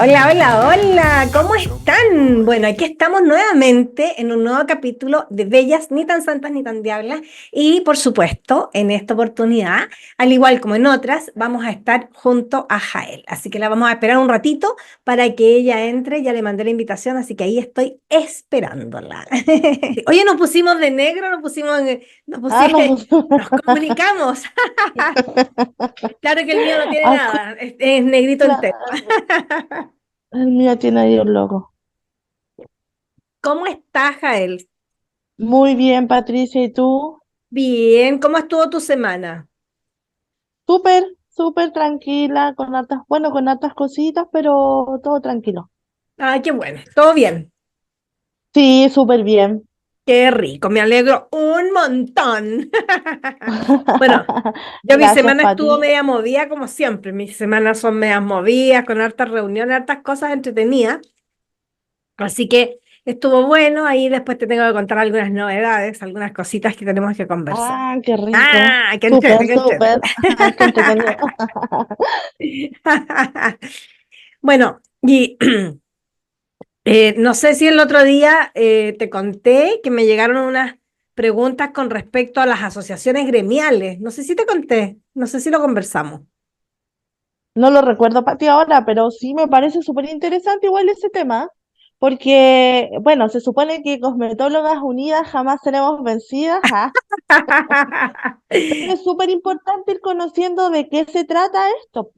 Hola, hola, hola, ¿cómo están? Bueno, aquí estamos nuevamente en un nuevo capítulo de Bellas, ni tan santas ni tan diablas. Y por supuesto, en esta oportunidad, al igual como en otras, vamos a estar junto a Jael. Así que la vamos a esperar un ratito para que ella entre. Ya le mandé la invitación, así que ahí estoy esperándola. Oye, nos pusimos de negro, nos Ah, pusimos, no, pues, nos comunicamos. Claro que el mío no tiene ah, nada, es negrito entero. claro, el mío tiene ahí un logo. ¿Cómo estás, Jael? Muy bien, Patricia, ¿y tú? Bien, ¿cómo estuvo tu semana? Súper, súper tranquila, con hartas cositas, pero todo tranquilo. Ay, qué bueno, todo bien. Sí, súper bien. Qué rico, me alegro un montón. Bueno, mi Gracias, semana estuvo Pati. media movida como siempre. Mis semanas son medias movidas, con hartas reuniones, hartas cosas entretenidas. Así que estuvo bueno. Ahí después te tengo que contar algunas novedades, algunas cositas que tenemos que conversar. Ah, qué rico. Ah, qué entrete, Súper, qué entrete. súper. Qué entretenido. Bueno, y no sé si el otro día te conté que me llegaron unas preguntas con respecto a las asociaciones gremiales. No sé si te conté, no sé si lo conversamos. No lo recuerdo, Pati, ahora, pero sí me parece súper interesante igual ese tema, porque, bueno, se supone que Cosmetólogas Unidas jamás seremos vencidas, ¿ah? Pero es súper importante ir conociendo de qué se trata esto.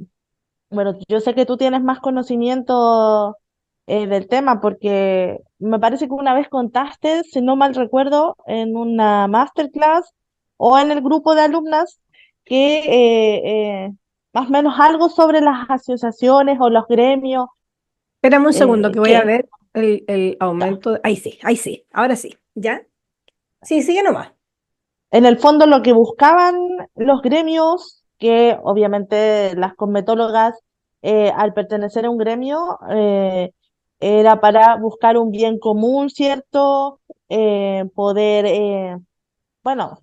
Bueno, yo sé que tú tienes más conocimiento del tema porque me parece que una vez contaste, si no mal recuerdo, en una masterclass o en el grupo de alumnas que más o menos algo sobre las asociaciones o los gremios, Espérame un segundo que voy a que ver el ya, aumento. Ahí sí, ahora sí, ¿ya? Sí, sigue nomás. en el fondo lo que buscaban los gremios, que obviamente las cosmetólogas al pertenecer a un gremio era para buscar un bien común, ¿cierto? Poder, bueno,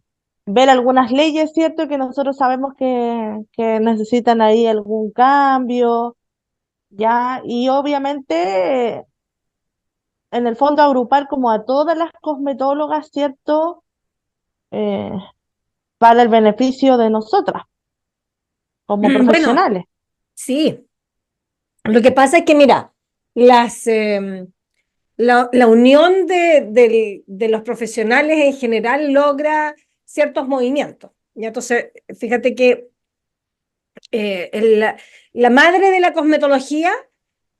ver algunas leyes, ¿cierto? Que nosotros sabemos que necesitan ahí algún cambio, ¿ya? Y obviamente, en el fondo agrupar como a todas las cosmetólogas, ¿cierto? Eh, para el beneficio de nosotras como Bueno, profesionales. sí, lo que pasa es que mira, las, la unión de los profesionales en general logra ciertos movimientos. Y entonces, fíjate que la madre de la cosmetología,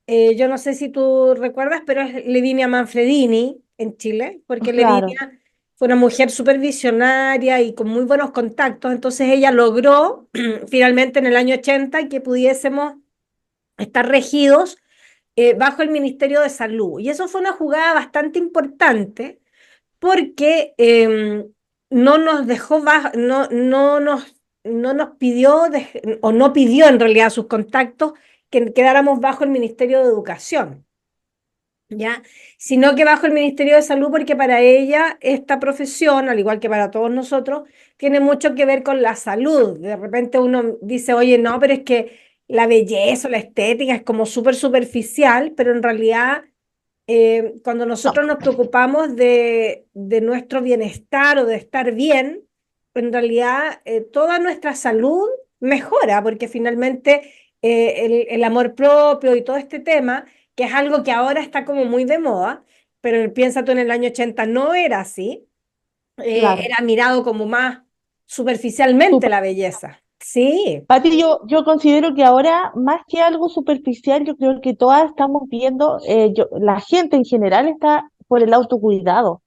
yo no sé si tú recuerdas, pero es Lavinia Manfredini en Chile, porque Claro, Lavinia fue una mujer súper visionaria y con muy buenos contactos. Entonces ella logró finalmente en el año 80 que pudiésemos estar regidos bajo el Ministerio de Salud. Y eso fue una jugada bastante importante porque no nos dejó bajo, no nos pidió, o no pidió en realidad a sus contactos que quedáramos bajo el Ministerio de Educación, ¿ya? Sino que bajo el Ministerio de Salud, porque para ella esta profesión, al igual que para todos nosotros, tiene mucho que ver con la salud. De repente uno dice, oye, no, pero es que la belleza o la estética es como súper superficial, pero en realidad cuando no, nosotros nos preocupamos de nuestro bienestar o de estar bien, en realidad toda nuestra salud mejora, porque finalmente el amor propio y todo este tema, que es algo que ahora está como muy de moda, pero piensa tú en el año 80 no era así, claro. era mirado como más superficialmente la belleza. Sí. Pati, yo considero que ahora, más que algo superficial, yo creo que todas estamos viendo, la gente en general está por el autocuidado,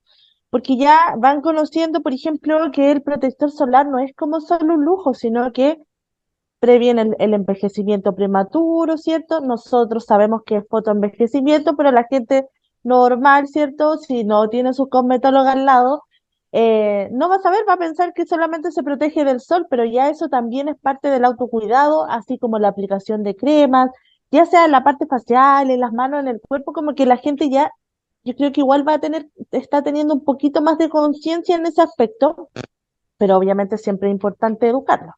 porque ya van conociendo, por ejemplo, que el protector solar no es como solo un lujo, sino que previene el envejecimiento prematuro, ¿cierto? Nosotros sabemos que es fotoenvejecimiento, pero la gente normal, ¿cierto? Si no tiene su cosmetóloga al lado, no va a saber, va a pensar que solamente se protege del sol, pero ya eso también es parte del autocuidado, así como la aplicación de cremas, ya sea en la parte facial, en las manos, en el cuerpo, como que la gente ya, yo creo que igual va a tener, está teniendo un poquito más de conciencia en ese aspecto pero obviamente siempre es importante educarlos.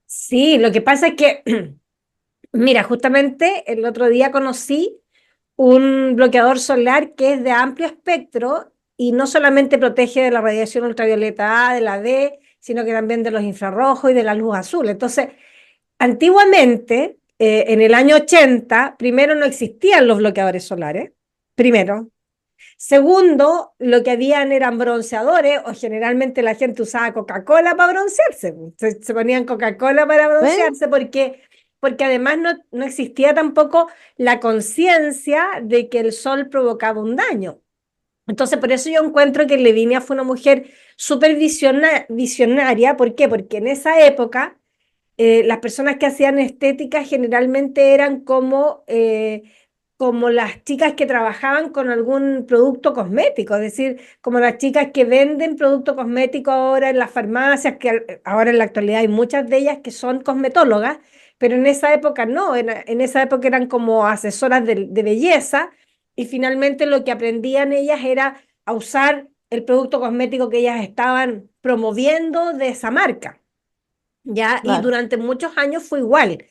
Sí, lo que pasa es que, mira, justamente el otro día conocí un bloqueador solar que es de amplio espectro y no solamente protege de la radiación ultravioleta A, de la D, sino que también de los infrarrojos y de la luz azul. Entonces, antiguamente, en el año 80, primero no existían los bloqueadores solares, primero. Segundo, lo que habían eran bronceadores, o generalmente la gente usaba Coca-Cola para broncearse. Se ponían Coca-Cola para ¿Ven? broncearse porque además no existía tampoco la conciencia de que el sol provocaba un daño. Entonces, por eso yo encuentro que Lavinia fue una mujer súper visionaria. ¿Por qué? Porque en esa época las personas que hacían estética generalmente eran como las chicas que trabajaban con algún producto cosmético, es decir, como las chicas que venden producto cosmético ahora en las farmacias, que ahora en la actualidad hay muchas de ellas que son cosmetólogas, pero en esa época no, en esa época eran como asesoras de belleza y finalmente lo que aprendían ellas era a usar el producto cosmético que ellas estaban promoviendo de esa marca. ¿Ya? Y Claro. durante muchos años fue igual.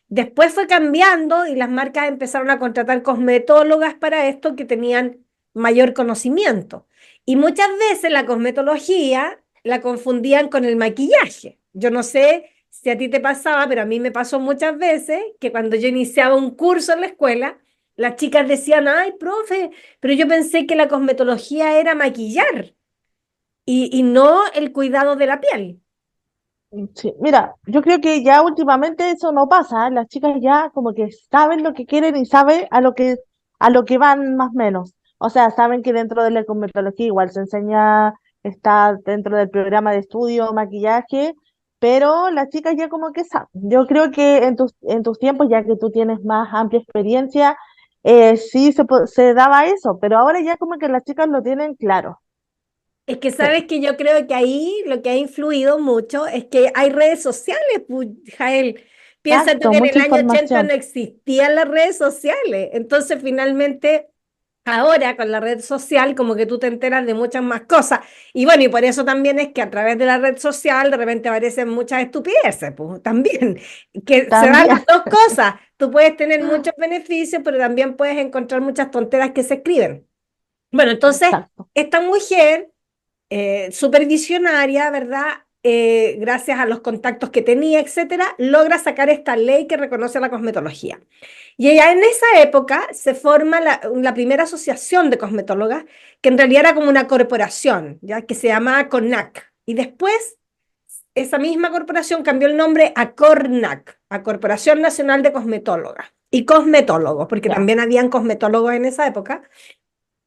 Después fue cambiando y las marcas empezaron a contratar cosmetólogas para esto que tenían mayor conocimiento. Y muchas veces la cosmetología la confundían con el maquillaje. Yo no sé si a ti te pasaba, pero a mí me pasó muchas veces que cuando yo iniciaba un curso en la escuela, las chicas decían, ay, profe, pero yo pensé que la cosmetología era maquillar y no el cuidado de la piel. Sí, mira, yo creo que ya últimamente eso no pasa, ¿eh? Las chicas ya como que saben lo que quieren y saben a lo que van más o menos. O sea, saben que dentro de la cosmetología igual se enseña, está dentro del programa de estudio, maquillaje, pero las chicas ya como que saben. Yo creo que en tus tiempos, ya que tú tienes más amplia experiencia, sí se daba eso, pero ahora ya como que las chicas lo tienen claro. Es que Sí, sabes que yo creo que ahí lo que ha influido mucho es que hay redes sociales, pues, Jael. Piensa tú exacto, que en el mucha año 80 información. no existían las redes sociales. Entonces, finalmente, ahora con la red social, como que tú te enteras de muchas más cosas. Y bueno, y por eso también es que a través de la red social de repente aparecen muchas estupideces, pues también, que se dan las También, dos cosas. Tú puedes tener muchos beneficios, pero también puedes encontrar muchas tonteras que se escriben. Bueno, entonces, exacto. esta mujer supervisionaria, ¿verdad? Gracias a los contactos que tenía, etcétera, logra sacar esta ley que reconoce la cosmetología. Y ella en esa época se forma la primera asociación de cosmetólogas, que en realidad era como una corporación, ¿ya? Que se llamaba CONAC. Y después esa misma corporación cambió el nombre a CORNAC, a Corporación Nacional de Cosmetólogas y Cosmetólogos, porque Ya. también habían cosmetólogos en esa época.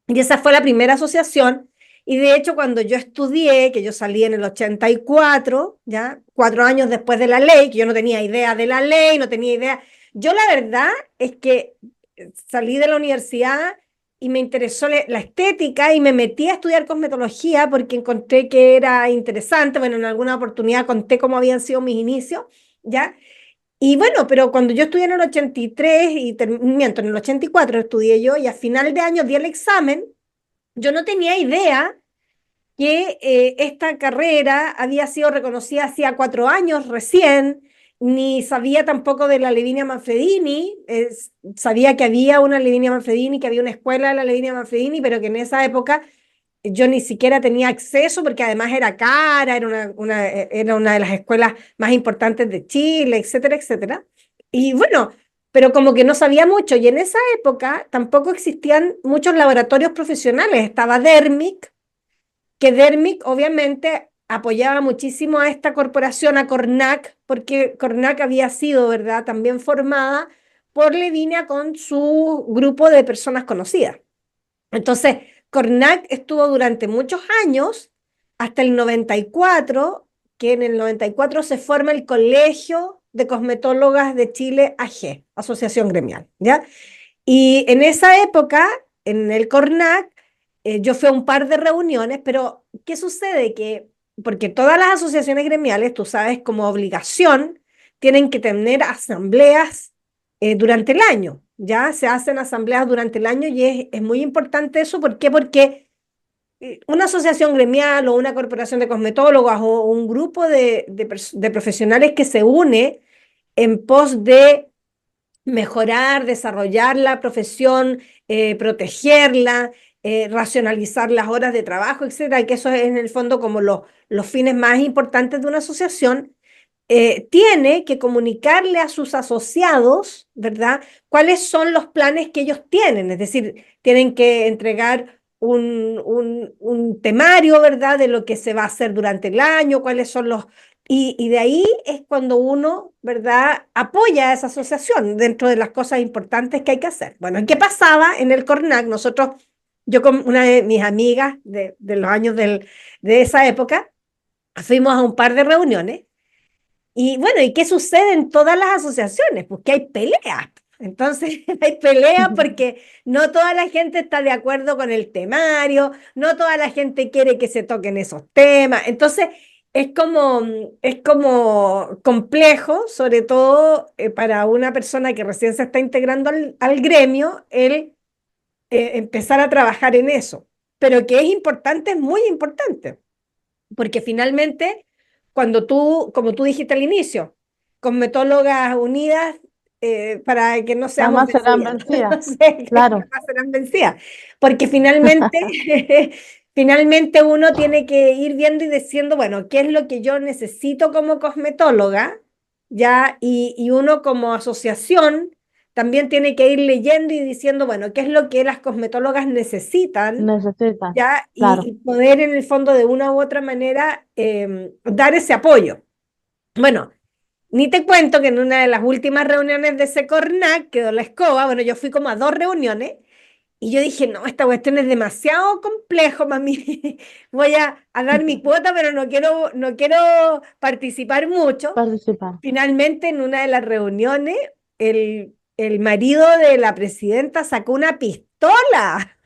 Y esa fue la primera asociación. Y de hecho, cuando yo estudié, que yo salí en el 84, ya 4 años después de la ley, que yo no tenía idea de la ley, no tenía idea. Yo la verdad es que salí de la universidad y me interesó la estética y me metí a estudiar cosmetología porque encontré que era interesante. Bueno, en alguna oportunidad conté cómo habían sido mis inicios, ¿ya? Y bueno, pero cuando yo estudié en el 83 miento, en el 84 estudié yo y a final de año di el examen, yo no tenía idea que esta carrera había sido reconocida hacía 4 años recién, ni sabía tampoco de la Lavinia Manfredini, sabía que había una Lavinia Manfredini, que había una escuela de la Lavinia Manfredini, pero que en esa época yo ni siquiera tenía acceso porque además era cara, era una de las escuelas más importantes de Chile, etcétera, etcétera. Y bueno, pero como que no sabía mucho. Y en esa época tampoco existían muchos laboratorios profesionales. Estaba Dermic, que Dermic obviamente apoyaba muchísimo a esta corporación, a Cornac, porque Cornac había sido, ¿verdad?, también formada por Levinia con su grupo de personas conocidas. Entonces, Cornac estuvo durante muchos años, hasta el 94, que en el 94 se forma el Colegio de Cosmetólogas de Chile AG, Asociación Gremial, ¿ya? Y en esa época, en el Cornac, yo fui a un par de reuniones, pero ¿qué sucede? Que, porque todas las asociaciones gremiales, tú sabes, como obligación, tienen que tener asambleas durante el año, ¿ya? Se hacen asambleas durante el año y es muy importante eso. ¿Por qué? Porque una asociación gremial o una corporación de cosmetólogos o un grupo de profesionales que se une en pos de mejorar, desarrollar la profesión, protegerla, racionalizar las horas de trabajo, etcétera, que eso es en el fondo como los fines más importantes de una asociación, tiene que comunicarle a sus asociados, ¿verdad? Cuáles son los planes que ellos tienen, es decir, tienen que entregar un temario, ¿verdad? De lo que se va a hacer durante el año, cuáles son los... Y de ahí es cuando uno, ¿verdad?, apoya a esa asociación dentro de las cosas importantes que hay que hacer. Bueno, ¿qué pasaba en el CORNAC? Nosotros, yo con una de mis amigas de los años de esa época, fuimos a un par de reuniones y bueno, ¿y qué sucede en todas las asociaciones? Pues que hay peleas. Entonces, hay peleas porque no toda la gente está de acuerdo con el temario, no toda la gente quiere que se toquen esos temas. Entonces, es como complejo, sobre todo para una persona que recién se está integrando al gremio, el empezar a trabajar en eso. Pero que es importante, es muy importante. Porque finalmente, como tú dijiste al inicio, cosmetólogas unidas para que no seamos Jamás serán vencidas, vencidas. no sé, que Claro, jamás serán vencidas, porque finalmente, finalmente uno tiene que ir viendo y diciendo, bueno, ¿qué es lo que yo necesito como cosmetóloga? ¿Ya? Y uno como asociación también tiene que ir leyendo y diciendo, bueno, ¿qué es lo que las cosmetólogas necesitan? necesitan. ¿Ya? Y Claro. poder en el fondo de una u otra manera dar ese apoyo. Bueno, ni te cuento que en una de las últimas reuniones de Secornac quedó la escoba, bueno, yo fui como a dos reuniones y yo dije, no, esta cuestión es demasiado complejo, mami, voy a dar mi cuota, pero no quiero participar mucho. Participar. Finalmente, en una de las reuniones, el marido de la presidenta sacó una pistola.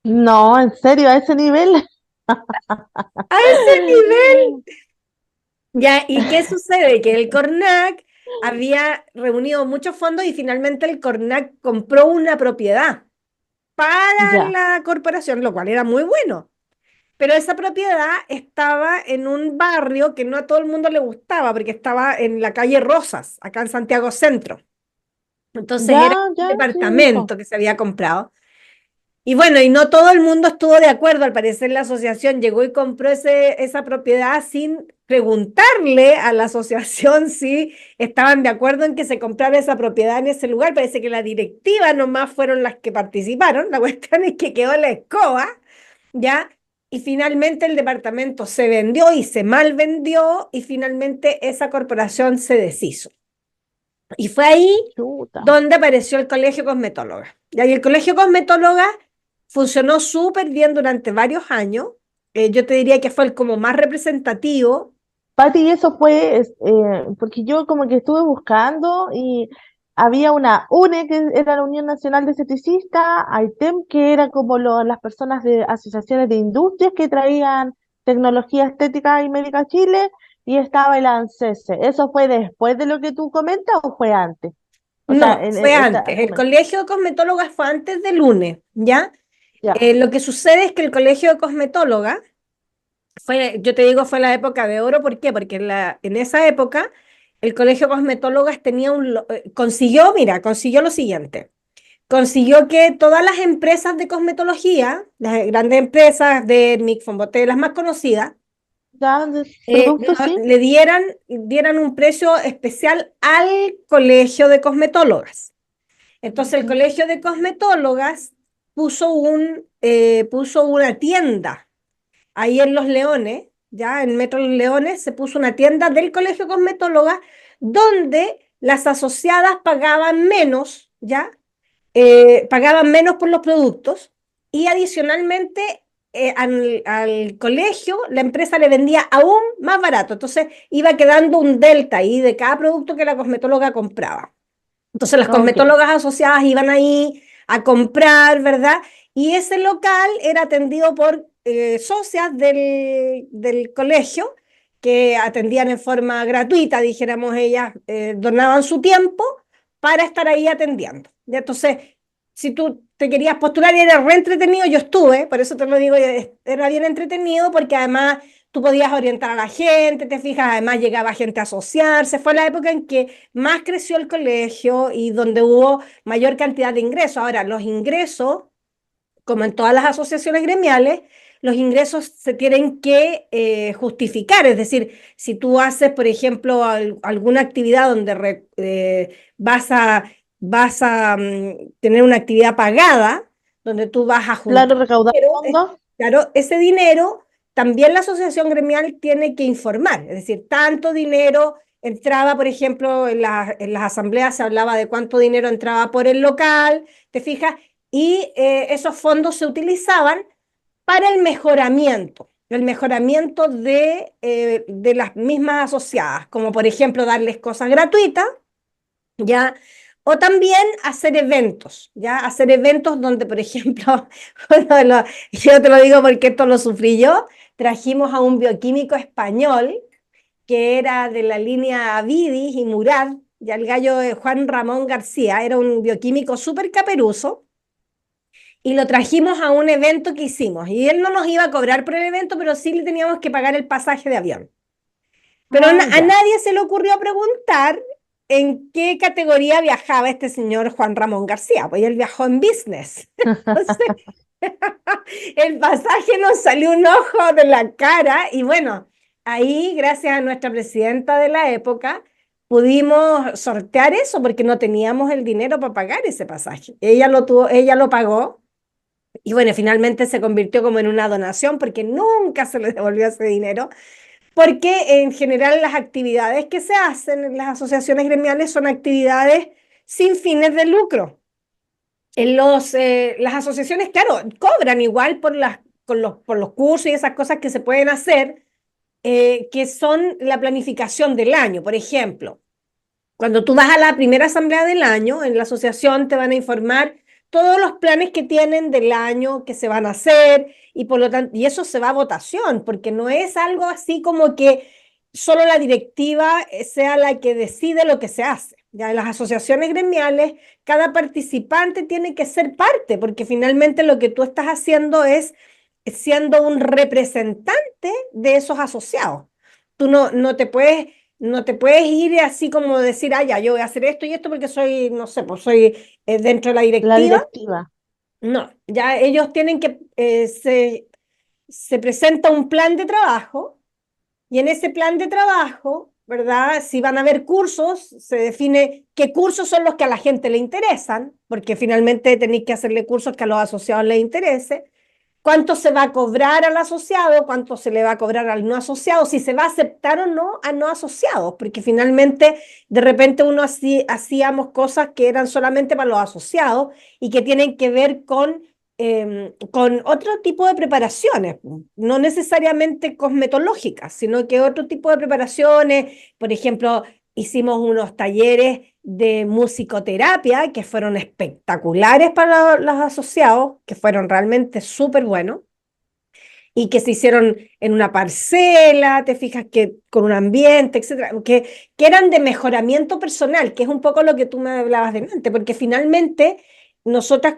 No, en serio, a ese nivel. A ese nivel. Ya, ¿y qué sucede? Que el CORNAC había reunido muchos fondos y finalmente el CORNAC compró una propiedad para Ya, la corporación, lo cual era muy bueno. Pero esa propiedad estaba en un barrio que no a todo el mundo le gustaba, porque estaba en la calle Rosas, acá en Santiago Centro. Entonces era ya, un ya, sí, hijo. departamento que se había comprado. Y bueno, y no todo el mundo estuvo de acuerdo, al parecer la asociación llegó y compró esa propiedad sin preguntarle a la asociación si estaban de acuerdo en que se comprara esa propiedad en ese lugar. Parece que la directiva nomás fueron las que participaron. La cuestión es que quedó la escoba, ¿ya? Y finalmente el departamento se vendió y se mal vendió y finalmente esa corporación se deshizo. Y fue ahí Chuta. donde apareció el Colegio Cosmetóloga. Y ahí el Colegio Cosmetóloga funcionó súper bien durante varios años. Yo te diría que fue el como más representativo. Pati, y eso fue, porque yo como que estuve buscando y había una UNE, que era la Unión Nacional de Esteticistas, AITEM, que era como las personas de asociaciones de industrias que traían tecnología estética y médica a Chile, y estaba el ANSESE. ¿Eso fue después de lo que tú comentas o fue antes? O sea, No, fue antes. El comenta. Colegio de Cosmetólogas fue antes del lunes, ¿ya? Ya, Lo que sucede es que el Colegio de Cosmetólogas fue, yo te digo, fue la época de oro. ¿Por qué? Porque en esa época el Colegio de Cosmetólogas tenía consiguió, mira, consiguió lo siguiente. Consiguió que todas las empresas de cosmetología, las grandes empresas de Mick Fonboté, las más conocidas, ya, de productos, sí, le dieran un precio especial al colegio de cosmetólogas. Entonces el ujú, colegio de cosmetólogas puso una tienda ahí en Los Leones, ya en Metro Los Leones, se puso una tienda del colegio de cosmetólogas donde las asociadas pagaban menos, ¿ya? Pagaban menos por los productos y adicionalmente al colegio la empresa le vendía aún más barato. Entonces iba quedando un delta ahí de cada producto que la cosmetóloga compraba. Entonces las ok, cosmetólogas asociadas iban ahí a comprar, ¿verdad? Y ese local era atendido por socias del colegio que atendían en forma gratuita, dijéramos ellas, donaban su tiempo para estar ahí atendiendo. Y entonces, si tú te querías postular y era re entretenido, yo estuve, por eso te lo digo, era bien entretenido porque además tú podías orientar a la gente, te fijas, además llegaba gente a asociarse, fue la época en que más creció el colegio y donde hubo mayor cantidad de ingresos. Ahora, los ingresos, como en todas las asociaciones gremiales, los ingresos se tienen que justificar, es decir, si tú haces, por ejemplo, alguna actividad donde vas a tener una actividad pagada, donde tú vas a Claro, juntar recaudar dinero, fondos. claro, ese dinero también la asociación gremial tiene que informar, es decir, tanto dinero entraba, por ejemplo, en las asambleas se hablaba de cuánto dinero entraba por el local, ¿te fijas? Y esos fondos se utilizaban para el mejoramiento de las mismas asociadas, como por ejemplo darles cosas gratuitas, ¿ya? O también hacer eventos, ¿ya? Hacer eventos donde, por ejemplo, yo te lo digo porque esto lo sufrí yo, trajimos a un bioquímico español que era de la línea Avidis y Murad, ya el gallo de Juan Ramón García, era un bioquímico súper caperuzo, y lo trajimos a un evento que hicimos. Y él no nos iba a cobrar por el evento, pero sí le teníamos que pagar el pasaje de avión. Pero Ah, a ya. nadie se le ocurrió preguntar en qué categoría viajaba este señor Juan Ramón García, pues él viajó en business. Entonces, el pasaje nos salió un ojo de la cara y bueno, ahí gracias a nuestra presidenta de la época pudimos sortear eso porque no teníamos el dinero para pagar ese pasaje. Ella lo tuvo, ella lo pagó y bueno, finalmente se convirtió como en una donación porque nunca se le devolvió ese dinero, porque en general las actividades que se hacen en las asociaciones gremiales son actividades sin fines de lucro. Las asociaciones, claro, cobran igual por los cursos y esas cosas que se pueden hacer, que son la planificación del año. Por ejemplo, cuando tú vas a la primera asamblea del año, en la asociación te van a informar todos los planes que tienen del año que se van a hacer y por lo tanto, y eso se va a votación, porque no es algo así como que solo la directiva sea la que decide lo que se hace. Ya en las asociaciones gremiales, cada participante tiene que ser parte, porque finalmente lo que tú estás haciendo es siendo un representante de esos asociados. Tú no te puedes ir así como decir, ah, ya, yo voy a hacer esto y esto porque soy, no sé, pues soy dentro de la La directiva. directiva. No, ya ellos tienen que, se presenta un plan de trabajo y en ese plan de trabajo, ¿verdad? Si van a haber cursos, se define qué cursos son los que a la gente le interesan, porque finalmente tenéis que hacerle cursos que a los asociados les interese, cuánto se va a cobrar al asociado, cuánto se le va a cobrar al no asociado, si se va a aceptar o no a no asociados, porque finalmente de repente uno hacíamos cosas que eran solamente para los asociados y que tienen que ver con otro tipo de preparaciones, no necesariamente cosmetológicas, sino que otro tipo de preparaciones, por ejemplo, hicimos unos talleres de musicoterapia que fueron espectaculares para los asociados, que fueron realmente súper buenos y que se hicieron en una parcela, te fijas que con un ambiente, etcétera, que eran de mejoramiento personal, que es un poco lo que tú me hablabas delante, porque finalmente nosotros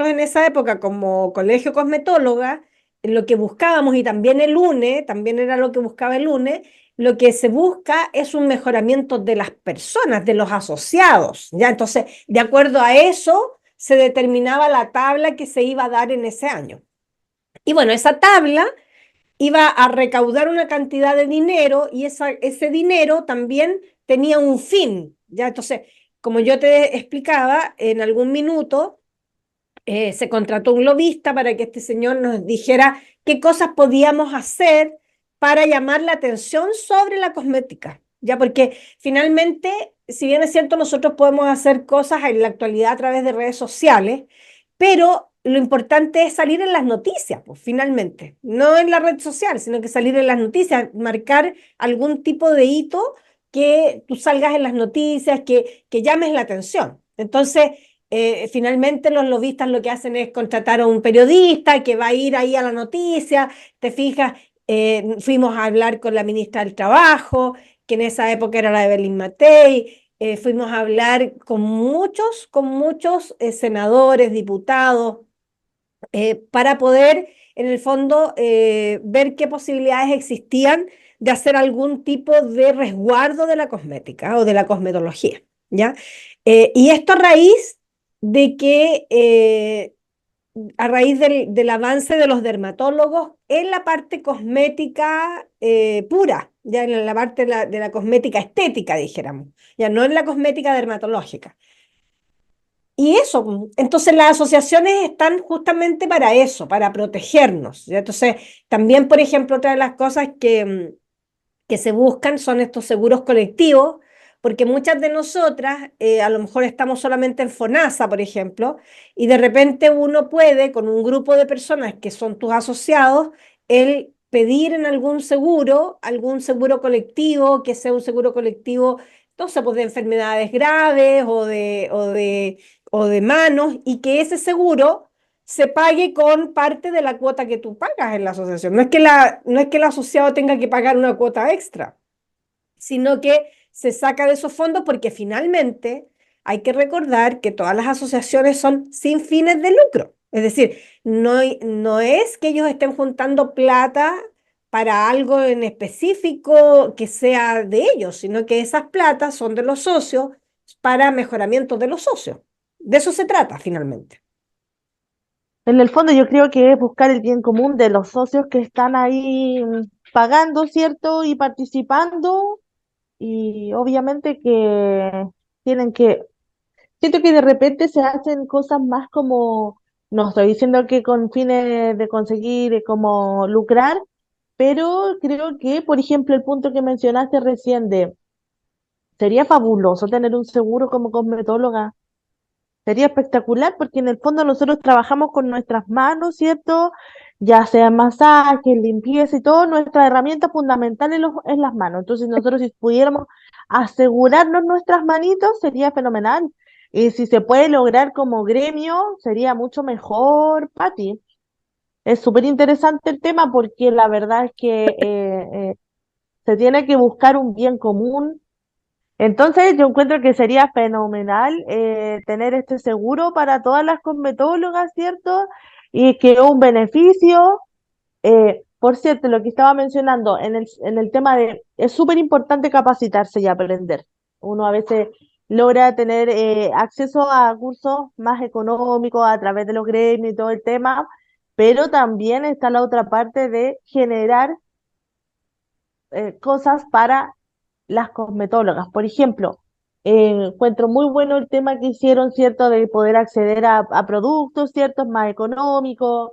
en esa época como colegio cosmetóloga, lo que buscábamos, y también el UNE, también era lo que buscaba el UNE, lo que se busca es un mejoramiento de las personas, de los asociados, ¿ya? Entonces, de acuerdo a eso, se determinaba la tabla que se iba a dar en ese año. Y bueno, esa tabla iba a recaudar una cantidad de dinero y ese dinero también tenía un fin, ¿ya? Entonces, como yo te explicaba, en algún minuto se contrató un lobista para que este señor nos dijera qué cosas podíamos hacer para llamar la atención sobre la cosmética, ¿ya? Porque finalmente, si bien es cierto, nosotros podemos hacer cosas en la actualidad a través de redes sociales, pero lo importante es salir en las noticias, pues finalmente, no en la red social, sino que salir en las noticias, marcar algún tipo de hito que tú salgas en las noticias, que llames la atención. Entonces, finalmente los lobistas lo que hacen es contratar a un periodista que va a ir ahí a la noticia, te fijas, fuimos a hablar con la ministra del Trabajo, que en esa época era la Evelyn Matei, fuimos a hablar con muchos senadores, diputados, para poder, en el fondo, ver qué posibilidades existían de hacer algún tipo de resguardo de la cosmética o de la cosmetología, ¿ya? Y esto de que, a raíz del avance de los dermatólogos en la parte cosmética pura, ya en la parte de la cosmética estética, dijéramos, ya no en la cosmética dermatológica. Y eso, entonces las asociaciones están justamente para eso, para protegernos, ¿ya? Entonces, también, por ejemplo, otra de las cosas que se buscan son estos seguros colectivos, porque muchas de nosotras a lo mejor estamos solamente en FONASA, por ejemplo, y de repente uno puede, con un grupo de personas que son tus asociados, el pedir en algún seguro colectivo, que sea un seguro colectivo, entonces, pues de enfermedades graves o de manos, y que ese seguro se pague con parte de la cuota que tú pagas en la asociación. No es que el asociado tenga que pagar una cuota extra, sino que se saca de esos fondos porque finalmente hay que recordar que todas las asociaciones son sin fines de lucro. Es decir, no es que ellos estén juntando plata para algo en específico que sea de ellos, sino que esas platas son de los socios para mejoramiento de los socios. De eso se trata finalmente. En el fondo yo creo que es buscar el bien común de los socios que están ahí pagando, ¿cierto? Y participando y obviamente que tienen que, siento que de repente se hacen cosas más como, no estoy diciendo que con fines de conseguir como lucrar, pero creo que, por ejemplo, el punto que mencionaste recién de, sería fabuloso tener un seguro como cosmetóloga. Sería espectacular porque en el fondo nosotros trabajamos con nuestras manos, ¿cierto? Ya sea masaje, limpieza y todo, nuestra herramienta fundamental es las manos. Entonces nosotros si pudiéramos asegurarnos nuestras manitos sería fenomenal. Y si se puede lograr como gremio, sería mucho mejor, Pati. Es súper interesante el tema porque la verdad es que se tiene que buscar un bien común. Entonces, yo encuentro que sería fenomenal tener este seguro para todas las cosmetólogas, ¿cierto? Y que un beneficio, por cierto, lo que estaba mencionando en el tema de, es súper importante capacitarse y aprender. Uno a veces logra tener acceso a cursos más económicos a través de los gremios y todo el tema, pero también está la otra parte de generar cosas para las cosmetólogas. Por ejemplo, encuentro muy bueno el tema que hicieron, ¿cierto?, de poder acceder a productos, ¿cierto?, más económicos.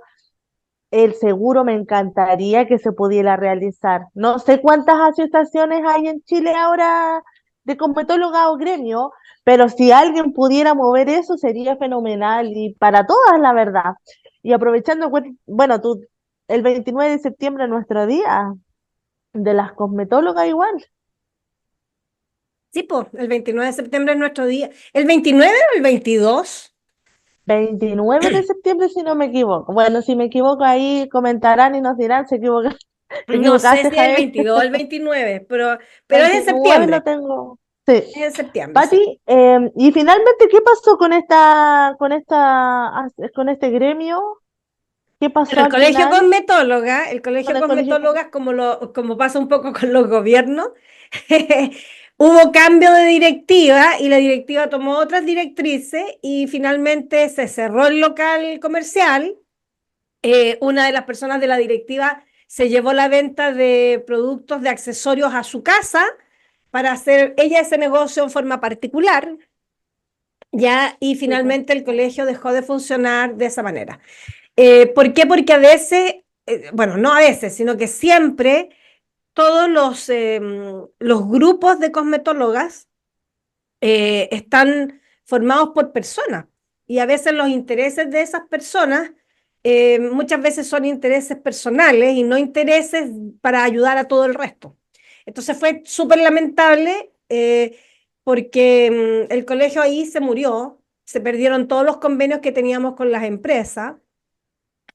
El seguro me encantaría que se pudiera realizar. No sé cuántas asociaciones hay en Chile ahora de cosmetóloga o gremio, pero si alguien pudiera mover eso sería fenomenal y para todas, la verdad. Y aprovechando, bueno, el 29 de septiembre es nuestro día de las cosmetólogas igual. Sí, pues, el 29 de septiembre es nuestro día. ¿El 29 o el 22? 29 de septiembre, si no me equivoco. Bueno, si me equivoco ahí comentarán y nos dirán, te No sé equivocaste, si es el Jael. 22 o el 29, pero es en 29 lo septiembre. tengo. Sí. Es en septiembre, sí. Pati, y finalmente, ¿qué pasó con este gremio? ¿Qué pasó Bueno, al final el con colegio el colegio? cosmetólogas, como pasa un poco con los gobiernos, hubo cambio de directiva y la directiva tomó otras directrices y finalmente se cerró el local comercial. Una de las personas de la directiva se llevó la venta de productos de accesorios a su casa para hacer ella ese negocio en forma particular, ya, y Súper. finalmente el colegio dejó de funcionar de esa manera. ¿Por qué? Porque a veces, bueno, no a veces, sino que siempre todos los grupos de cosmetólogas están formados por personas y a veces los intereses de esas personas muchas veces son intereses personales y no intereses para ayudar a todo el resto. Entonces fue súper lamentable porque el colegio ahí se murió, se perdieron todos los convenios que teníamos con las empresas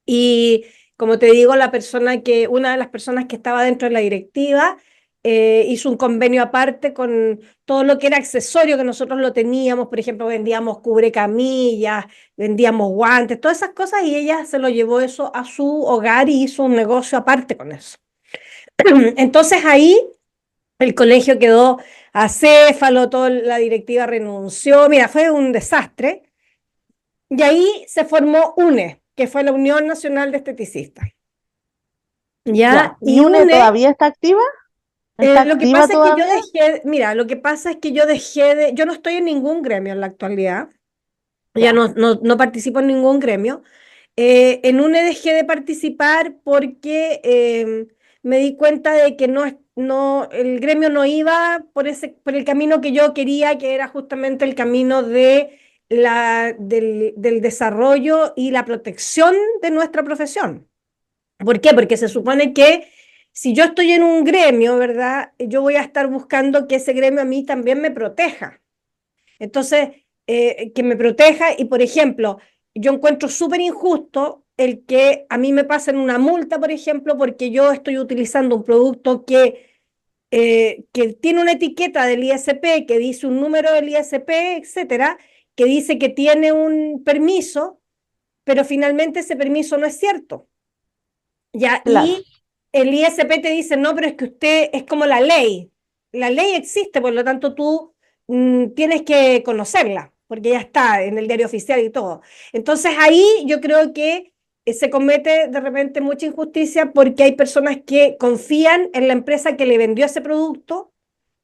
y como te digo, una de las personas que estaba dentro de la directiva hizo un convenio aparte con todo lo que era accesorio que nosotros lo teníamos, por ejemplo, vendíamos cubrecamillas, vendíamos guantes, todas esas cosas, y ella se lo llevó eso a su hogar y hizo un negocio aparte con eso. Entonces ahí el colegio quedó acéfalo, toda la directiva renunció, mira, fue un desastre. Y ahí se formó UNE, que fue la Unión Nacional de Esteticistas. Ya. ¿Ya? ¿Y Y UNE UNE, todavía está activa? ¿Está lo que activa pasa es que yo todavía? dejé, mira, lo que pasa es que yo dejé de, yo no estoy en ningún gremio en la actualidad, ya Ya. no participo en ningún gremio. En UNE dejé de participar porque me di cuenta de que el gremio no iba por el camino que yo quería, que era justamente el camino del desarrollo y la protección de nuestra profesión. ¿Por qué? Porque se supone que si yo estoy en un gremio, ¿verdad? Yo voy a estar buscando que ese gremio a mí también me proteja. Entonces, que me proteja y, por ejemplo, yo encuentro súper injusto el que a mí me pasen una multa, por ejemplo, porque yo estoy utilizando un producto que tiene una etiqueta del ISP, que dice un número del ISP, etcétera, que dice que tiene un permiso, pero finalmente ese permiso no es cierto. Ya, Claro. y el ISP te dice, no, pero es que usted es como la ley. La ley existe, por lo tanto tú tienes que conocerla, porque ya está en el diario oficial y todo. Entonces ahí yo creo que se comete de repente mucha injusticia porque hay personas que confían en la empresa que le vendió ese producto,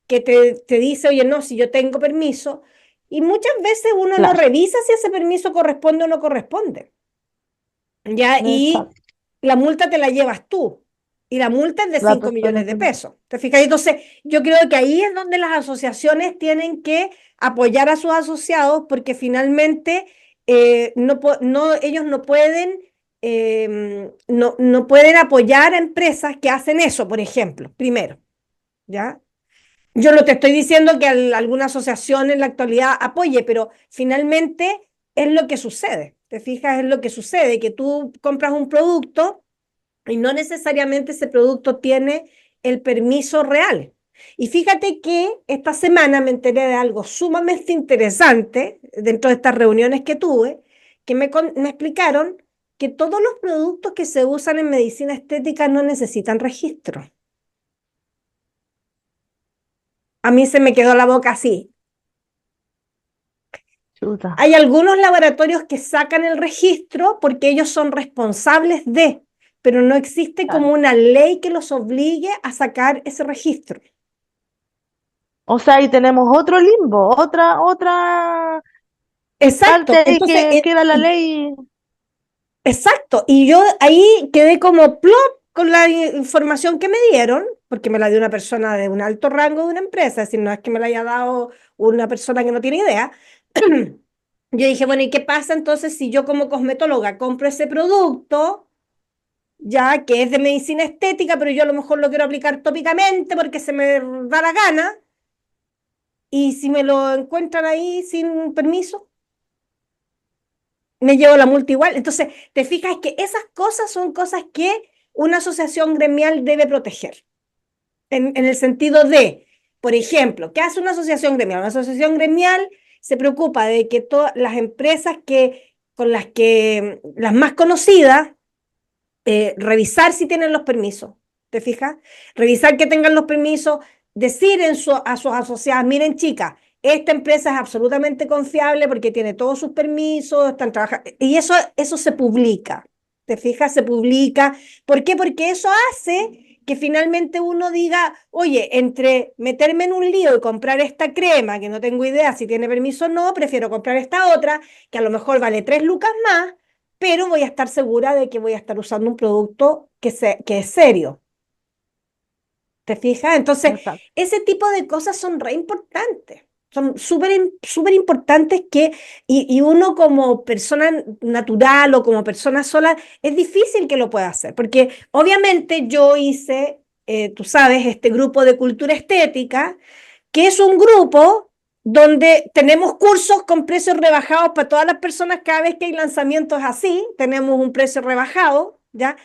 que te dice, oye, no, si yo tengo permiso, y muchas veces uno no Claro. revisa si ese permiso corresponde o no corresponde. ¿Ya? Y Exacto. la multa te la llevas tú. Y la multa es de La 5 persona millones que... de pesos. ¿Te fijas? Entonces, yo creo que ahí es donde las asociaciones tienen que apoyar a sus asociados porque finalmente ellos no pueden apoyar a empresas que hacen eso, por ejemplo, primero, ¿ya? Yo no te estoy diciendo que alguna asociación en la actualidad apoye, pero finalmente es lo que sucede. ¿Te fijas? Es lo que sucede, que tú compras un producto y no necesariamente ese producto tiene el permiso real. Y fíjate que esta semana me enteré de algo sumamente interesante dentro de estas reuniones que tuve, que me explicaron que todos los productos que se usan en medicina estética no necesitan registro. A mí se me quedó la boca así. Chuta. Hay algunos laboratorios que sacan el registro porque ellos son responsables de, pero no existe como Claro. una ley que los obligue a sacar ese registro. O sea, ahí tenemos otro limbo, otra parte Exacto, ahí entonces, que era la ley. exacto, y yo ahí quedé como plop con la información que me dieron, porque me la dio una persona de un alto rango de una empresa, es decir, no es que me la haya dado una persona que no tiene idea. Yo dije, bueno, ¿y qué pasa entonces si yo como cosmetóloga compro ese producto, ya que es de medicina estética, pero yo a lo mejor lo quiero aplicar tópicamente porque se me da la gana, y si me lo encuentran ahí sin permiso, me llevo la multa igual? Entonces, te fijas que esas cosas son cosas que una asociación gremial debe proteger, en el sentido de, por ejemplo, ¿qué hace una asociación gremial? Una asociación gremial se preocupa de que todas las empresas con las más conocidas, revisar si tienen los permisos, ¿te fijas? Revisar que tengan los permisos, decir a sus asociadas, miren chicas, esta empresa es absolutamente confiable porque tiene todos sus permisos, están trabajando, y eso se publica, ¿te fijas? Se publica. ¿Por qué? Porque eso hace que finalmente uno diga, oye, entre meterme en un lío y comprar esta crema, que no tengo idea si tiene permiso o no, prefiero comprar esta otra, que a lo mejor vale 3 lucas más, pero voy a estar segura de que voy a estar usando un producto que es serio. ¿Te fijas? Entonces, Exacto. ese tipo de cosas son re importantes. Son súper importantes y uno como persona natural o como persona sola, es difícil que lo pueda hacer, porque obviamente yo hice, tú sabes, este grupo de cultura estética, que es un grupo donde tenemos cursos con precios rebajados para todas las personas. Cada vez que hay lanzamientos así, tenemos un precio rebajado, ¿ya?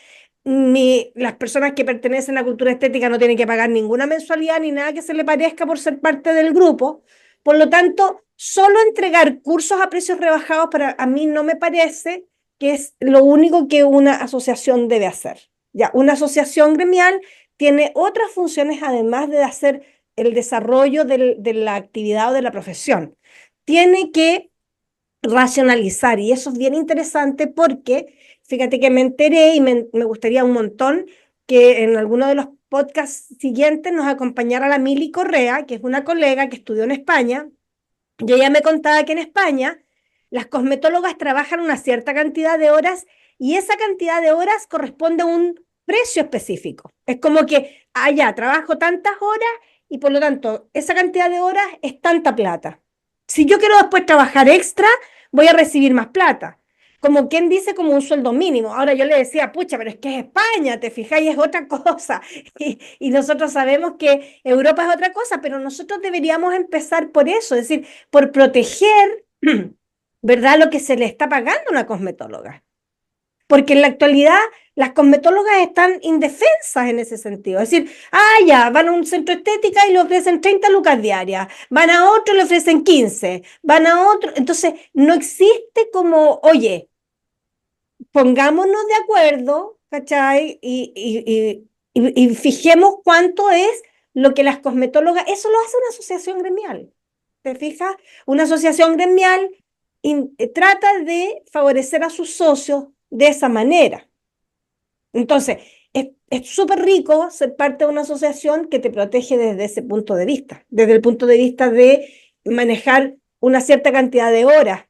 las personas que pertenecen a cultura estética no tienen que pagar ninguna mensualidad ni nada que se le parezca por ser parte del grupo. Por lo tanto, solo entregar cursos a precios rebajados para a mí no me parece que es lo único que una asociación debe hacer. Ya, una asociación gremial tiene otras funciones además de hacer el desarrollo de la actividad o de la profesión. Tiene que racionalizar y eso es bien interesante porque fíjate que me enteré y me gustaría un montón que en alguno de los podcasts siguientes nos acompañara la Mili Correa, que es una colega que estudió en España. Y ella me contaba que en España las cosmetólogas trabajan una cierta cantidad de horas y esa cantidad de horas corresponde a un precio específico. Es como que, ya, trabajo tantas horas y por lo tanto esa cantidad de horas es tanta plata. Si yo quiero después trabajar extra, voy a recibir más plata. Como quien dice, como un sueldo mínimo. Ahora yo le decía, pucha, pero es que es España, te fijáis, es otra cosa. Y nosotros sabemos que Europa es otra cosa, pero nosotros deberíamos empezar por eso, es decir, por proteger, ¿verdad?, lo que se le está pagando a una cosmetóloga. Porque en la actualidad las cosmetólogas están indefensas en ese sentido. Es decir, ya, van a un centro estética y le ofrecen 30 lucas diarias, van a otro y le ofrecen 15, van a otro. Entonces, no existe como, oye, pongámonos de acuerdo, ¿cachai? Y fijemos cuánto es lo que las cosmetólogas, eso lo hace una asociación gremial, ¿te fijas? Una asociación gremial trata de favorecer a sus socios de esa manera. Entonces, es súper rico ser parte de una asociación que te protege desde ese punto de vista, desde el punto de vista de manejar una cierta cantidad de horas,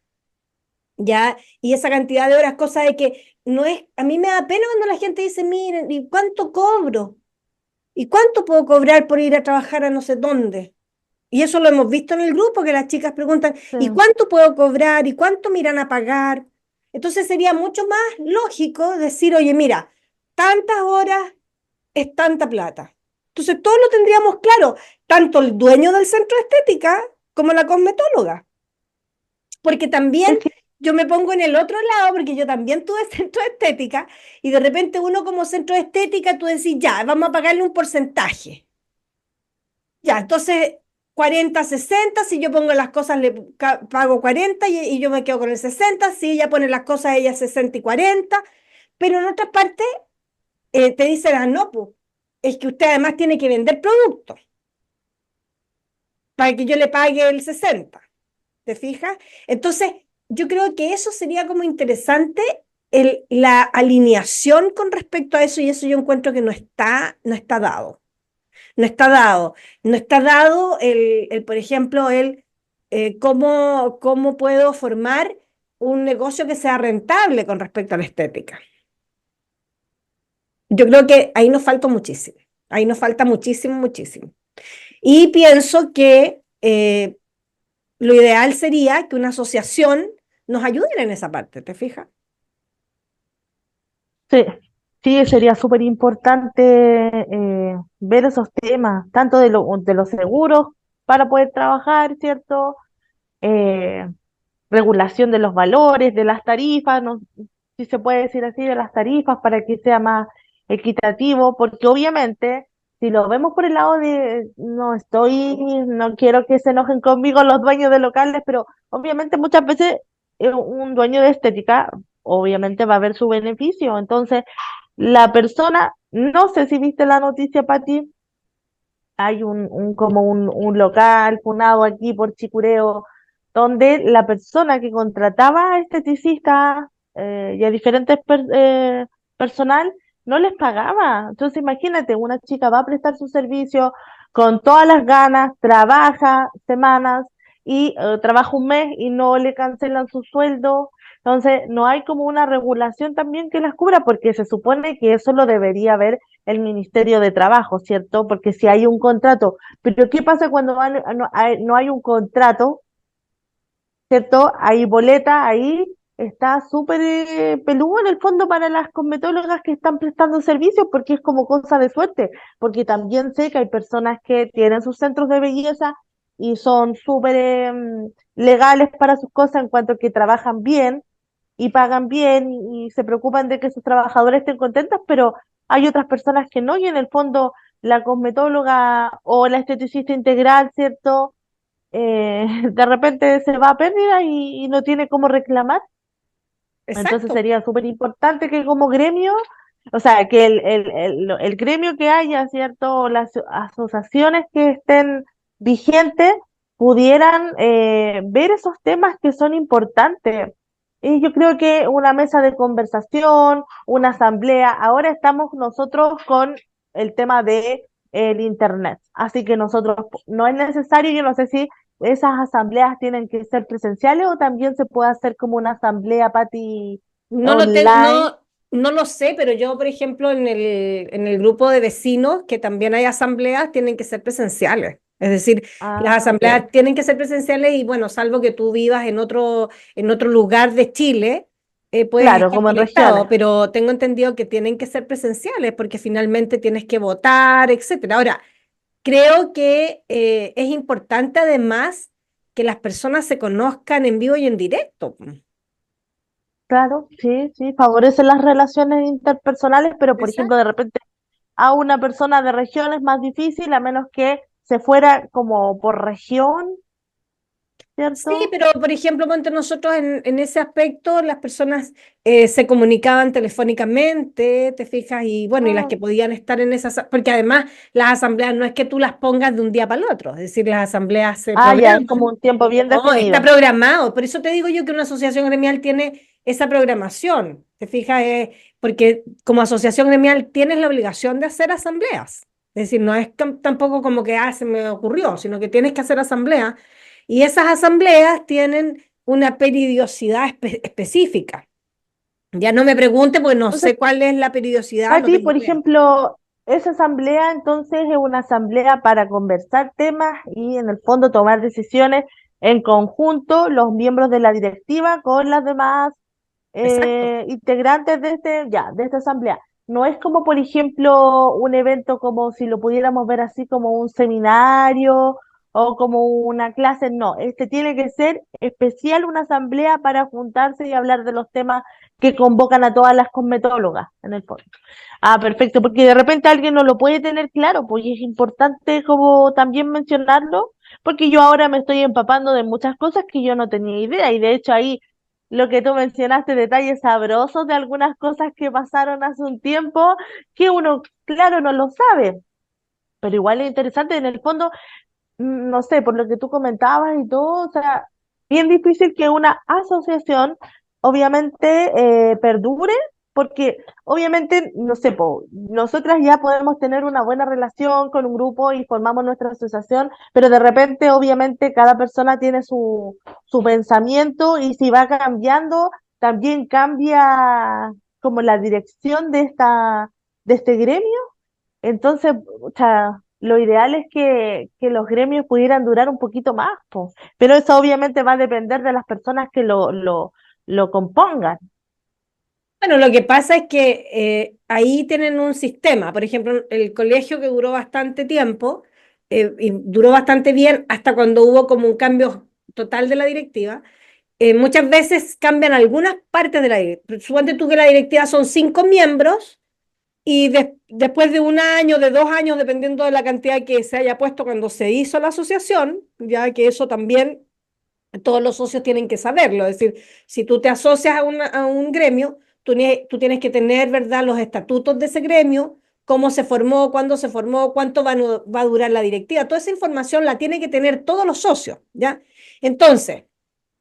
¿ya? Y esa cantidad de horas, cosa de que no es, a mí me da pena cuando la gente dice, miren, ¿y cuánto cobro? ¿Y cuánto puedo cobrar por ir a trabajar a no sé dónde? Y eso lo hemos visto en el grupo, que las chicas preguntan, Sí. ¿y cuánto puedo cobrar? ¿Y cuánto me irán a pagar? Entonces sería mucho más lógico decir, oye, mira, tantas horas es tanta plata. Entonces todos lo tendríamos claro, tanto el dueño del centro de estética como la cosmetóloga. Porque también Es que, yo me pongo en el otro lado, porque yo también tuve centro de estética, y de repente uno como centro de estética, tú decís, ya, vamos a pagarle un porcentaje. Ya, entonces 40-60, si yo pongo las cosas le pago 40 y yo me quedo con el 60, si ella pone las cosas ella 60 y 40, pero en otras partes te dicen, no, pues, es que usted además tiene que vender productos para que yo le pague el 60. ¿Te fijas? Entonces, yo creo que eso sería como interesante la alineación con respecto a eso, y eso yo encuentro que no está dado. No está dado. No está dado por ejemplo, cómo puedo formar un negocio que sea rentable con respecto a la estética. Yo creo que ahí nos falta muchísimo. Ahí nos falta muchísimo, muchísimo. Y pienso que lo ideal sería que una asociación nos ayude en esa parte, ¿te fijas? sí, sí, sería súper importante ver esos temas, tanto de los seguros para poder trabajar, ¿cierto? Eh, Regulación de los valores, de las tarifas, no, si se puede decir así, de las tarifas para que sea más equitativo, porque obviamente, si lo vemos por el lado de, no quiero que se enojen conmigo los dueños de locales, pero obviamente muchas veces un dueño de estética, obviamente va a ver su beneficio, entonces la persona, no sé si viste la noticia, Pati, hay como un local funado aquí por Chicureo, donde la persona que contrataba a esteticistas y a diferentes personal no les pagaba. Entonces imagínate, una chica va a prestar su servicio con todas las ganas, trabaja semanas y trabaja un mes y no le cancelan su sueldo. Entonces no hay como una regulación también que las cubra, porque se supone que eso lo debería haber el Ministerio de Trabajo, ¿cierto? Porque si hay un contrato, pero ¿qué pasa cuando no hay un contrato, ¿cierto? Hay boleta, ahí está súper peludo en el fondo para las cosmetólogas que están prestando servicios, porque es como cosa de suerte, porque también sé que hay personas que tienen sus centros de belleza y son súper legales para sus cosas en cuanto que trabajan bien y pagan bien y se preocupan de que sus trabajadores estén contentos, pero hay otras personas que no, y en el fondo la cosmetóloga o la esteticista integral, ¿cierto? De repente se va a pérdida y no tiene cómo reclamar. Entonces Exacto. sería súper importante que como gremio, o sea, que el gremio que haya, ¿cierto? Las asociaciones que estén vigentes pudieran ver esos temas que son importantes. Y yo creo que una mesa de conversación, una asamblea, ahora estamos nosotros con el tema de el internet. Así que nosotros no es necesario, yo no sé si esas asambleas tienen que ser presenciales o también se puede hacer como una asamblea, Pati, online. No lo sé, pero yo, por ejemplo, en el grupo de vecinos, que también hay asambleas, tienen que ser presenciales. Es decir, las Ah, ok. asambleas tienen que ser presenciales y bueno, salvo que tú vivas en otro lugar de Chile, puedes Claro, estar como en conectado, regiones. pero tengo entendido que tienen que ser presenciales porque finalmente tienes que votar, etcétera. Ahora, creo que es importante además que las personas se conozcan en vivo y en directo. Claro, sí, sí, favorece las relaciones interpersonales, pero por ejemplo, de Exacto. repente a una persona de región es más difícil, a menos que se fuera como por región, Sí, ¿cierto? pero por ejemplo, ponte nosotros en ese aspecto, las personas se comunicaban telefónicamente, te fijas, y bueno, y las Ah, que podían estar en esas, porque además las asambleas no es que tú las pongas de un día para el otro, es decir, las asambleas se ya, es como programan, un tiempo bien no, está definido. programado, por eso te digo yo que una asociación gremial tiene esa programación, te fijas, porque como asociación gremial tienes la obligación de hacer asambleas, es decir, no es tampoco como que, se me ocurrió, sino que tienes que hacer asambleas y esas asambleas tienen una periodicidad específica. Ya no me pregunte, porque no Entonces, sé cuál es la periodicidad, no Pati, tengo por idea. ejemplo, esa asamblea entonces es una asamblea para conversar temas y en el fondo tomar decisiones en conjunto los miembros de la directiva con las demás Exacto. integrantes de esta asamblea. No es como, por ejemplo, un evento como si lo pudiéramos ver así como un seminario o como una clase, no, este tiene que ser especial una asamblea para juntarse y hablar de los temas que convocan a todas las cosmetólogas en el fondo. Ah, perfecto, porque de repente alguien no lo puede tener claro, pues y es importante como también mencionarlo, porque yo ahora me estoy empapando de muchas cosas que yo no tenía idea y de hecho ahí lo que tú mencionaste, detalles sabrosos de algunas cosas que pasaron hace un tiempo, que uno, claro, no lo sabe, pero igual es interesante en el fondo, no sé, por lo que tú comentabas y todo, o sea, bien difícil que una asociación obviamente perdure, porque obviamente, no sé, nosotras ya podemos tener una buena relación con un grupo y formamos nuestra asociación, pero de repente obviamente cada persona tiene su pensamiento y si va cambiando, también cambia como la dirección de este gremio. Entonces, o sea, lo ideal es que los gremios pudieran durar un poquito más, po. Pero eso obviamente va a depender de las personas que lo compongan. Bueno, lo que pasa es que ahí tienen un sistema. Por ejemplo, el colegio que duró bastante tiempo, y duró bastante bien hasta cuando hubo como un cambio total de la directiva. Muchas veces cambian algunas partes de la directiva. Suponte tú que la directiva son 5 miembros. Y después de un año, de 2 años, dependiendo de la cantidad que se haya puesto cuando se hizo la asociación, ya que eso también todos los socios tienen que saberlo. Es decir, si tú te asocias a un gremio, tú tienes que tener, ¿verdad?, los estatutos de ese gremio, cómo se formó, cuándo se formó, cuánto va a durar la directiva. Toda esa información la tienen que tener todos los socios, ¿ya? Entonces,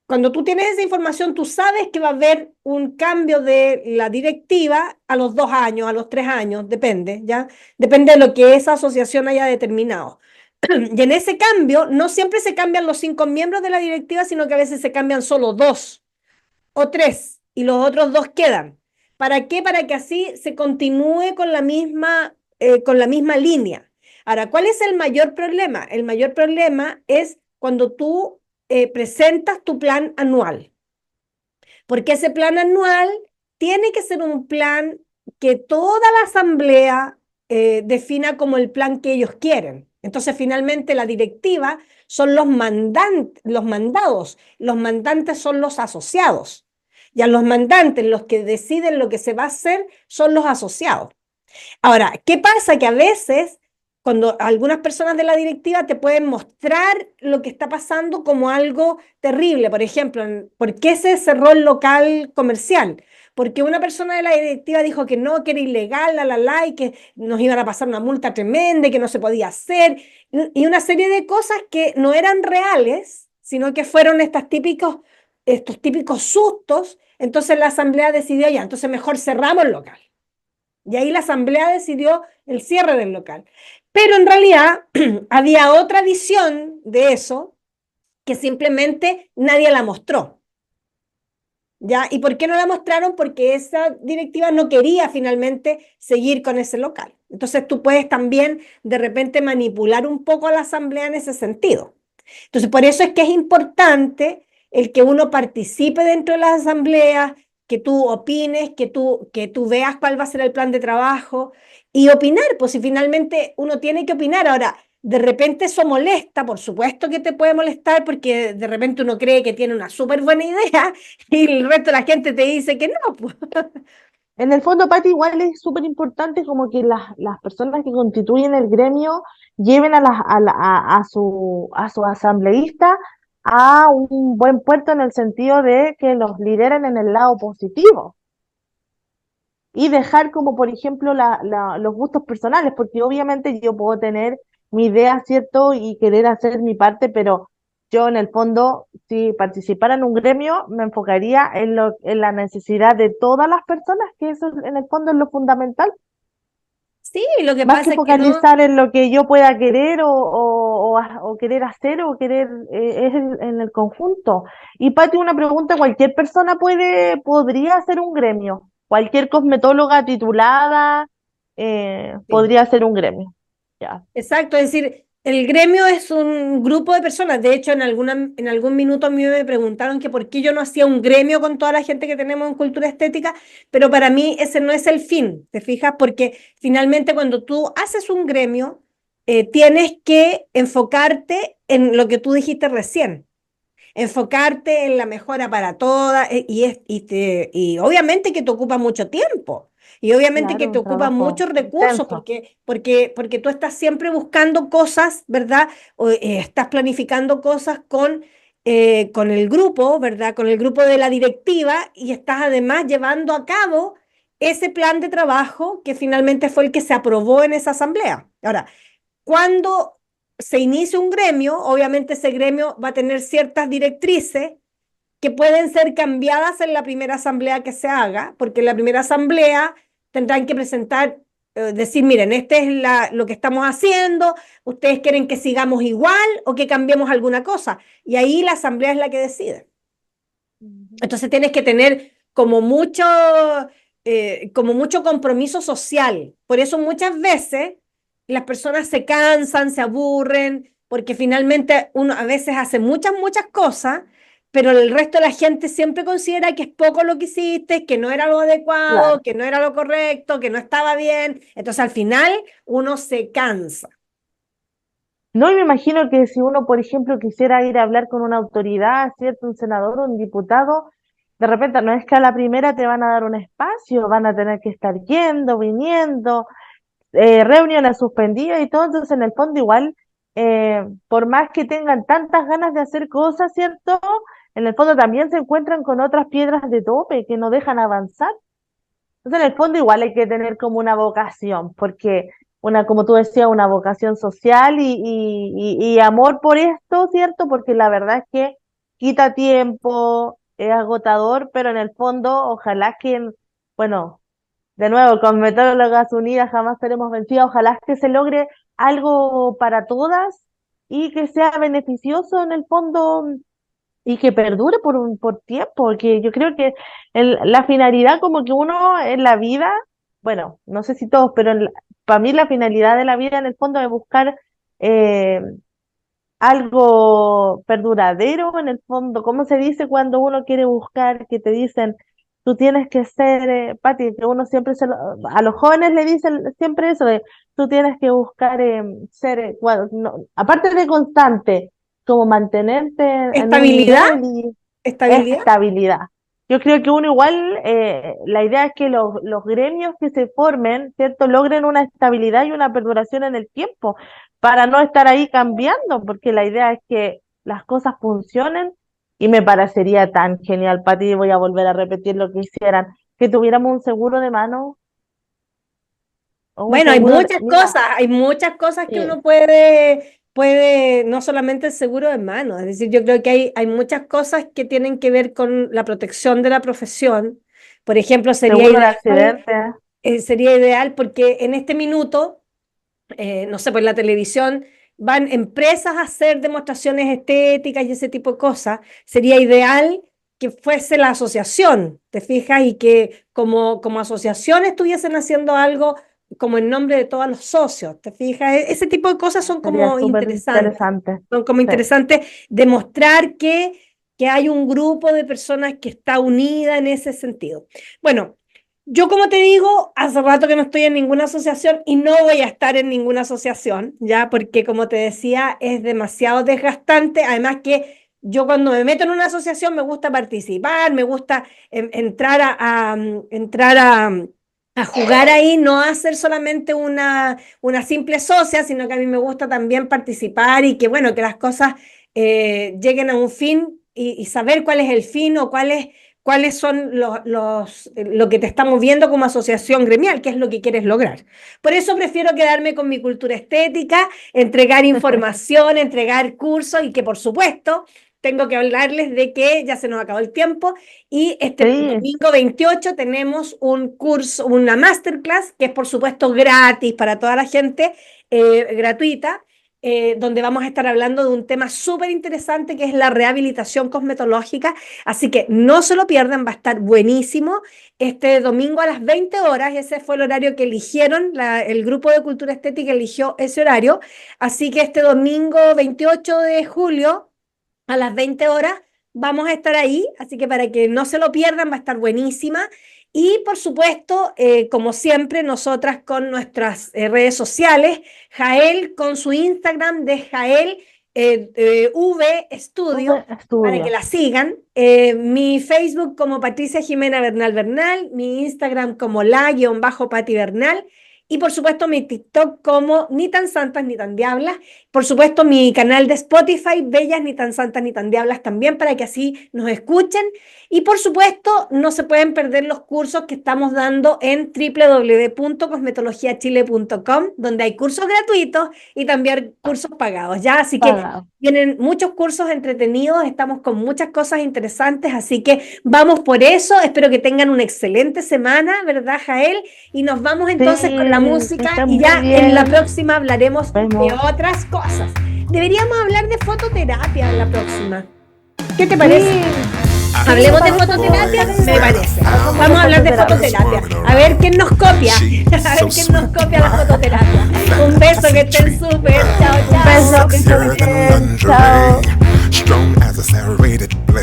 cuando tú tienes esa información, tú sabes que va a haber un cambio de la directiva a los 2 años, a los 3 años, depende, ¿ya? Depende de lo que esa asociación haya determinado. Y en ese cambio, no siempre se cambian los 5 miembros de la directiva, sino que a veces se cambian solo 2 o 3 y los otros 2 quedan. ¿Para qué? Para que así se continúe con la misma línea. Ahora, ¿cuál es el mayor problema? El mayor problema es cuando tú presentas tu plan anual, porque ese plan anual tiene que ser un plan que toda la asamblea defina como el plan que ellos quieren. Entonces, finalmente, la directiva son los mandados, los mandantes son los asociados. Y a los mandantes, los que deciden lo que se va a hacer, son los asociados. Ahora, ¿qué pasa? Que a veces, cuando algunas personas de la directiva te pueden mostrar lo que está pasando como algo terrible, por ejemplo, ¿por qué se cerró el local comercial? Porque una persona de la directiva dijo que era ilegal, y que nos iban a pasar una multa tremenda y que no se podía hacer, y una serie de cosas que no eran reales, sino que fueron estos típicos sustos. Entonces la asamblea decidió ya, entonces mejor cerramos el local. Y ahí la asamblea decidió el cierre del local. Pero en realidad había otra visión de eso que simplemente nadie la mostró. ¿Ya? ¿Y por qué no la mostraron? Porque esa directiva no quería finalmente seguir con ese local. Entonces tú puedes también de repente manipular un poco a la asamblea en ese sentido. Entonces, por eso es que es importante el que uno participe dentro de las asambleas, que tú opines, que tú veas cuál va a ser el plan de trabajo y opinar, pues si finalmente uno tiene que opinar. Ahora, de repente eso molesta, por supuesto que te puede molestar porque de repente uno cree que tiene una súper buena idea y el resto de la gente te dice que no, pues. En el fondo, Pati, igual es súper importante como que las personas que constituyen el gremio lleven a su asambleísta a un buen puerto en el sentido de que los lideren en el lado positivo y dejar como, por ejemplo, los gustos personales, porque obviamente yo puedo tener mi idea, ¿cierto? Y querer hacer mi parte, pero yo en el fondo, si participara en un gremio, me enfocaría en la necesidad de todas las personas, que eso en el fondo es lo fundamental, Sí, lo que más que pasa es que no. focalizar en lo que yo pueda querer o querer hacer o querer, es en el conjunto. Y Pati, una pregunta, ¿cualquier persona podría hacer un gremio? Cualquier cosmetóloga titulada Sí. podría hacer un gremio. Ya. Exacto, es decir, el gremio es un grupo de personas. De hecho, en algún minuto a mí me preguntaron que por qué yo no hacía un gremio con toda la gente que tenemos en cultura estética, pero para mí ese no es el fin, ¿te fijas? Porque finalmente cuando tú haces un gremio, tienes que enfocarte en lo que tú dijiste recién, enfocarte en la mejora para todas, y obviamente que te ocupa mucho tiempo y obviamente que Claro, te un ocupa trabajo muchos recursos intenso. porque tú estás siempre buscando cosas, ¿verdad? Estás planificando cosas con el grupo, ¿verdad? Con el grupo de la directiva y estás además llevando a cabo ese plan de trabajo que finalmente fue el que se aprobó en esa asamblea. Ahora, cuando se inicia un gremio, obviamente ese gremio va a tener ciertas directrices que pueden ser cambiadas en la primera asamblea que se haga, porque en la primera asamblea tendrán que presentar, decir, miren, este es lo que estamos haciendo, ustedes quieren que sigamos igual o que cambiemos alguna cosa. Y ahí la asamblea es la que decide. Ujú. Entonces tienes que tener como mucho compromiso social. Por eso muchas veces las personas se cansan, se aburren, porque finalmente uno a veces hace muchas cosas, pero el resto de la gente siempre considera que es poco lo que hiciste, que no era lo adecuado, Claro. que no era lo correcto, que no estaba bien. Entonces al final uno se cansa. No, y me imagino que si uno, por ejemplo, quisiera ir a hablar con una autoridad, ¿cierto? Un senador o un diputado, de repente no es que a la primera te van a dar un espacio, van a tener que estar yendo, viniendo, reuniones suspendidas y todo, entonces en el fondo igual, por más que tengan tantas ganas de hacer cosas, ¿cierto? En el fondo también se encuentran con otras piedras de tope que no dejan avanzar. Entonces, en el fondo igual hay que tener como una vocación, porque como tú decías, una vocación social y amor por esto, ¿cierto? Porque la verdad es que quita tiempo, es agotador, pero en el fondo, ojalá que, bueno, de nuevo, con Metólogas Unidas jamás seremos vencidas, ojalá que se logre algo para todas y que sea beneficioso en el fondo y que perdure por tiempo, porque yo creo que la finalidad como que uno en la vida, bueno, no sé si todos, pero para mí la finalidad de la vida en el fondo es buscar eh, algo perduradero, en el fondo, ¿cómo se dice cuando uno quiere buscar, que te dicen, tú tienes que ser, Pati, que uno siempre a los jóvenes le dicen siempre eso de, tú tienes que buscar ser, bueno, aparte de constante, como mantenerte en un Estabilidad, nivel y estabilidad. estabilidad. Yo creo que uno igual, la idea es que los gremios que se formen, ¿cierto?, logren una estabilidad y una perduración en el tiempo para no estar ahí cambiando, porque la idea es que las cosas funcionen y me parecería tan genial, Pati, voy a volver a repetir lo que hicieran, que tuviéramos un seguro de mano o un Bueno, seguro de... Mira, hay muchas cosas que sí, uno puede, no solamente el seguro de mano, es decir, yo creo que hay muchas cosas que tienen que ver con la protección de la profesión. Por ejemplo, seguro de accidentes, sería ideal porque en este minuto, no sé, por la televisión van empresas a hacer demostraciones estéticas y ese tipo de cosas. Sería ideal que fuese la asociación, ¿te fijas? Y que como asociación estuviesen haciendo algo como en nombre de todos los socios, ¿te fijas? Ese tipo de cosas son sería como súper interesantes. interesante. Son como Sí. interesantes demostrar que hay un grupo de personas que está unida en ese sentido. Bueno, yo como te digo, hace rato que no estoy en ninguna asociación y no voy a estar en ninguna asociación, ¿ya? Porque como te decía, es demasiado desgastante. Además que yo cuando me meto en una asociación me gusta participar, me gusta entrar a jugar ahí, no a ser solamente una simple socia, sino que a mí me gusta también participar y que, bueno, que las cosas lleguen a un fin y saber cuál es el fin o cuáles son lo que te estamos viendo como asociación gremial, qué es lo que quieres lograr. Por eso prefiero quedarme con mi cultura estética, entregar información, entregar cursos y que por supuesto tengo que hablarles de que ya se nos acabó el tiempo y este Sí, domingo 28 tenemos un curso, una masterclass que es por supuesto gratis para toda la gente, gratuita, donde vamos a estar hablando de un tema súper interesante que es la rehabilitación cosmetológica. Así que no se lo pierdan, va a estar buenísimo. Este domingo a las 20 horas, ese fue el horario que eligieron, el grupo de cultura estética eligió ese horario. Así que este domingo 28 de julio a las 20 horas vamos a estar ahí, así que para que no se lo pierdan, va a estar buenísima. Y por supuesto, como siempre, nosotras con nuestras redes sociales, Jael con su Instagram de Jael V Estudio, súper para que estudio. la sigan. Mi Facebook como Patricia Jimena Bernal Bernal, mi Instagram como la-pati Bernal. Y por supuesto mi TikTok como ni tan santas ni tan diablas. Por supuesto, mi canal de Spotify, Bellas Ni Tan Santas Ni Tan Diablas, también para que así nos escuchen. Y por supuesto, no se pueden perder los cursos que estamos dando en www.cosmetologiachile.com, donde hay cursos gratuitos y también cursos pagados, ¿ya? Así que Pagado. tienen muchos cursos entretenidos, estamos con muchas cosas interesantes, así que vamos por eso. Espero que tengan una excelente semana, ¿verdad, Jael? Y nos vamos Sí, entonces con la que música estén y muy ya en la bien. próxima hablaremos de Vemos. otras cosas. Deberíamos hablar de fototerapia en la próxima. ¿Qué te parece? Sí, sí, me Hablemos de parece fototerapia, súper me bien. parece. Hablamos de Vamos a hablar de fototerapia. fototerapia. A ver quién nos copia. A ver quién nos copia la fototerapia. Un beso, que estén súper. Chao, Un beso, chao. que estén bien. Chao. Strong as a serrated blade.